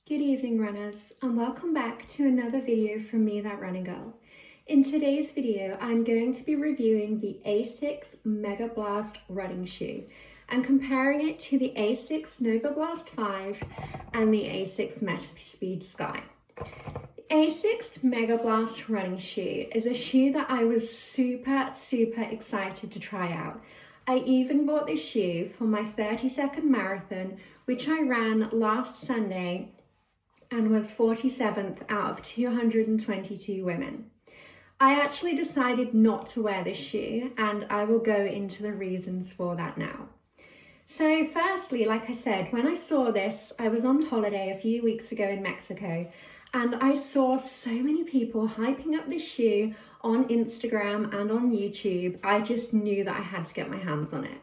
Good evening runners, and welcome back to another video from me, that running girl. In today's video, I'm going to be reviewing the Asics Megablast running shoe and comparing it to the Asics Megablast 5 and the Asics Metaspeed Sky. The Asics Megablast running shoe is a shoe that I was super excited to try out. I even bought this shoe for my 30-second marathon, which I ran last Sunday and was 47th out of 222 women. I actually decided not to wear this shoe, and I will go into the reasons for that now. So firstly, like I said, when I saw this, I was on holiday a few weeks ago in Mexico, and I saw so many people hyping up this shoe on Instagram and on YouTube. I just knew that I had to get my hands on it.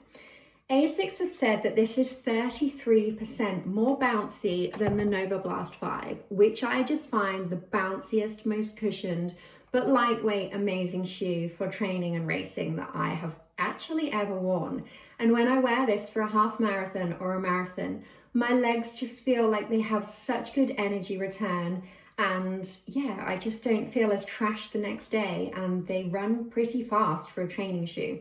Asics have said that this is 33% more bouncy than the Megablast 5, which I just find the bounciest, most cushioned, but lightweight, amazing shoe for training and racing that I have actually ever worn. And when I wear this for a half marathon or a marathon, my legs just feel like they have such good energy return. And yeah, I just don't feel as trashed the next day, and they run pretty fast for a training shoe.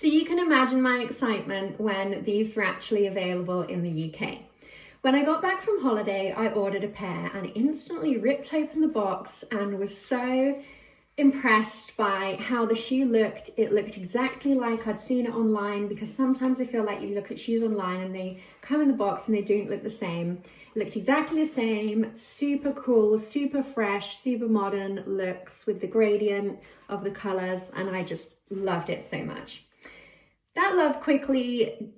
So you can imagine my excitement when these were actually available in the UK. When I got back from holiday, I ordered a pair and instantly ripped open the box and was so impressed by how the shoe looked. It looked exactly like I'd seen it online, because sometimes I feel like you look at shoes online and they come in the box and they don't look the same. It looked exactly the same, super cool, super fresh, super modern looks with the gradient of the colors, and I just loved it so much. That love quickly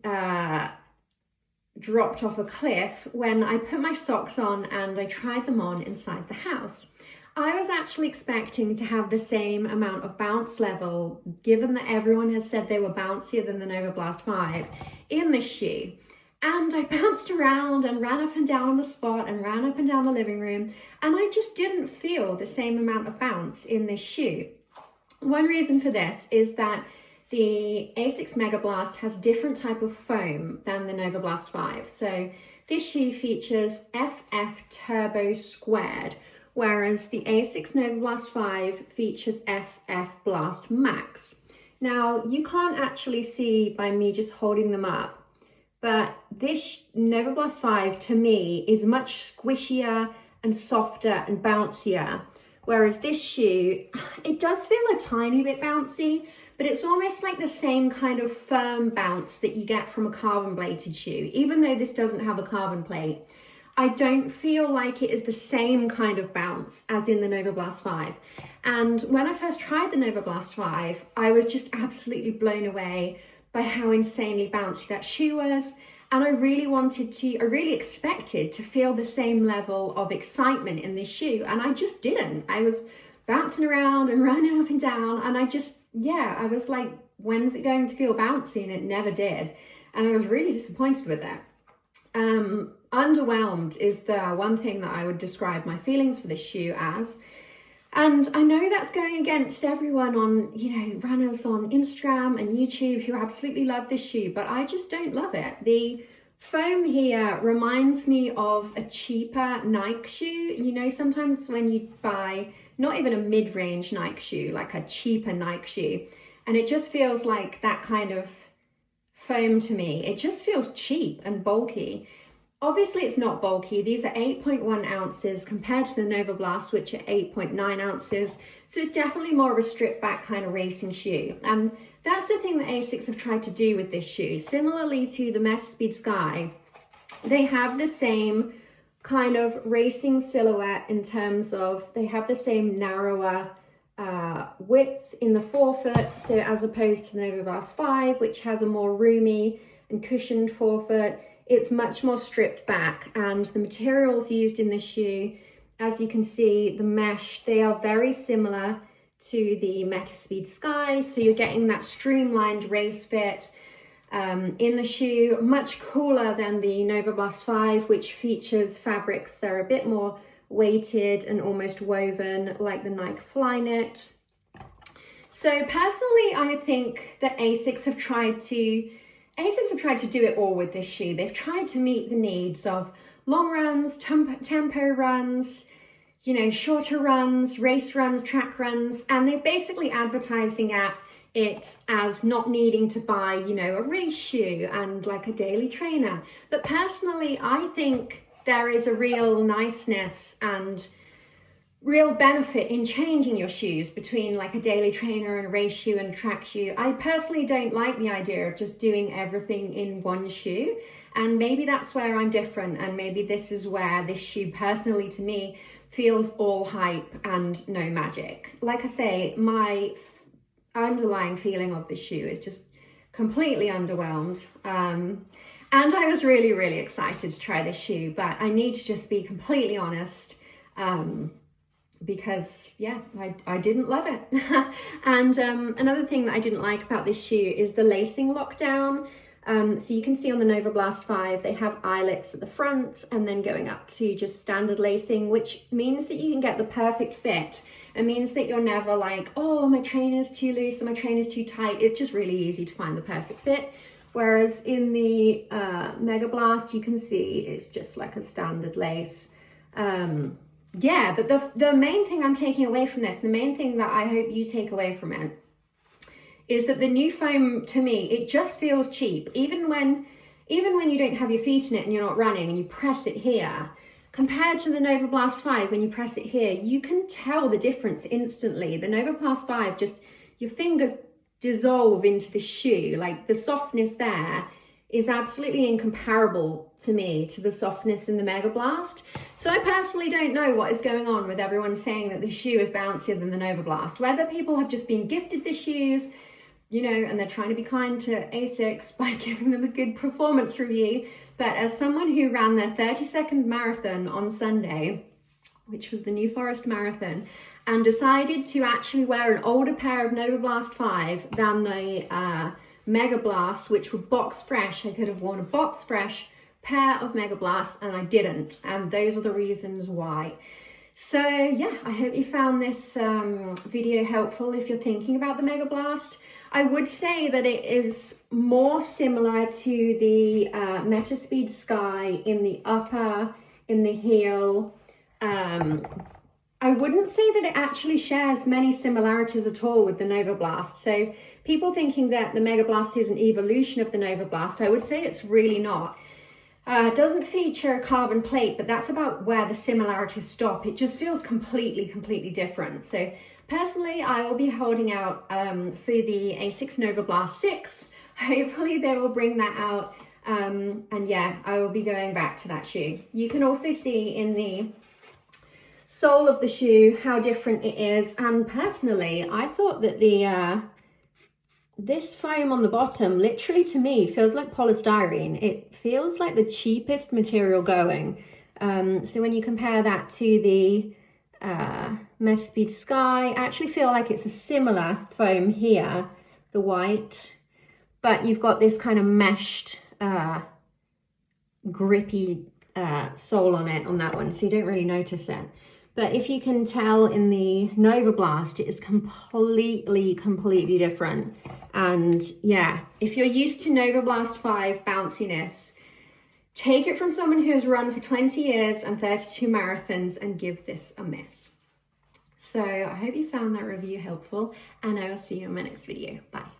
dropped off a cliff when I put my socks on and I tried them on inside the house. I was actually expecting to have the same amount of bounce level, given that everyone has said they were bouncier than the Megablast 5, in this shoe. And I bounced around and ran up and down on the spot and ran up and down the living room, and I just didn't feel the same amount of bounce in this shoe. One reason for this is that the Asics Megablast has different type of foam than the Megablast 5. So this shoe features FF Turbo Squared, whereas the Asics Megablast 5 features FF Blast Max. Now, you can't actually see by me just holding them up, but this Megablast 5 to me is much squishier and softer and bouncier, whereas this shoe, it does feel a tiny bit bouncy, but it's almost like the same kind of firm bounce that you get from a carbon plated shoe. Even though this doesn't have a carbon plate, I don't feel like it is the same kind of bounce as in the Megablast 5. And when I first tried the Megablast 5, I was just absolutely blown away by how insanely bouncy that shoe was. And I really expected to feel the same level of excitement in this shoe, and I just didn't. I was bouncing around and running up and down, and I was like, when's it going to feel bouncy? And it never did. And I was really disappointed with that. Underwhelmed is the one thing that I would describe my feelings for this shoe as. And I know that's going against everyone on, runners on Instagram and YouTube who absolutely love this shoe, but I just don't love it. The foam here reminds me of a cheaper Nike shoe. Sometimes when you buy not even a mid-range Nike shoe, like a cheaper Nike shoe, and it just feels like that kind of foam to me. It just feels cheap and bulky. Obviously it's not bulky. These are 8.1 ounces compared to the Megablast, which are 8.9 ounces. So it's definitely more of a stripped back kind of racing shoe. And that's the thing that Asics have tried to do with this shoe. Similarly to the Metaspeed Sky, they have the same kind of racing silhouette in terms of they have the same narrower width in the forefoot. So as opposed to the Megablast 5, which has a more roomy and cushioned forefoot, it's much more stripped back, and the materials used in this shoe, as you can see, the mesh, they are very similar to the Metaspeed Sky. So you're getting that streamlined race fit in the shoe, much cooler than the Megablast 5, which features fabrics that are a bit more weighted and almost woven, like the Nike Flyknit. So personally, I think that Asics have tried to do it all with this shoe. They've tried to meet the needs of long runs, tempo runs, you know, shorter runs, race runs, track runs, and they're basically advertising it as not needing to buy, you know, a race shoe and like a daily trainer. But personally, I think there is a real niceness and real benefit in changing your shoes between like a daily trainer and a race shoe and a track shoe. I personally don't like the idea of just doing everything in one shoe, and maybe that's where I'm different, and maybe this is where this shoe personally to me feels all hype and no magic. Like I say, my underlying feeling of this shoe is just completely underwhelmed, and I was really excited to try this shoe, but I need to just be completely honest, because yeah, I didn't love it. And another thing that I didn't like about this shoe is the lacing lockdown. So you can see on the Novablast 5 they have eyelets at the front and then going up to just standard lacing, which means that you can get the perfect fit. It means that you're never like, oh, my trainer's too loose or my trainer's too tight. It's just really easy to find the perfect fit. Whereas in the Megablast, you can see it's just like a standard lace. Yeah, but the main thing I'm taking away from this, the main thing that I hope you take away from it, is that the new foam, to me, it just feels cheap. Even when you don't have your feet in it and you're not running and you press it here, compared to the Novablast 5, when you press it here, you can tell the difference instantly. The Novablast 5, just your fingers dissolve into the shoe. Like, the softness there is absolutely incomparable to me to the softness in the Megablast. So I personally don't know what is going on with everyone saying that the shoe is bouncier than the Novablast. Whether people have just been gifted the shoes, you know, and they're trying to be kind to Asics by giving them a good performance review. But as someone who ran their 30-second marathon on Sunday, which was the New Forest Marathon, and decided to actually wear an older pair of Novablast 5 than the Megablast, which were box fresh. I could have worn a box fresh pair of Megablast and I didn't, and those are the reasons why. So yeah, I hope you found this video helpful if you're thinking about the Megablast. I would say that it is more similar to the Metaspeed Sky in the upper, in the heel. I wouldn't say that it actually shares many similarities at all with the Novablast. So people thinking that the Megablast is an evolution of the Novablast, I would say it's really not. It doesn't feature a carbon plate, but that's about where the similarities stop. It just feels completely different. So personally, I will be holding out for the Asics Megablast 6. Hopefully they will bring that out. And yeah, I will be going back to that shoe. You can also see in the sole of the shoe how different it is. And personally, I thought that the this foam on the bottom, literally to me, feels like polystyrene. It feels like the cheapest material going. So when you compare that to the Metaspeed Sky, I actually feel like it's a similar foam here, the white, but you've got this kind of meshed, grippy sole on it, on that one, so you don't really notice it. But if you can tell in the Novablast, it is completely different. And yeah, if you're used to Novablast 5 bounciness, take it from someone who has run for 20 years and 32 marathons and give this a miss. So I hope you found that review helpful, and I will see you in my next video. Bye.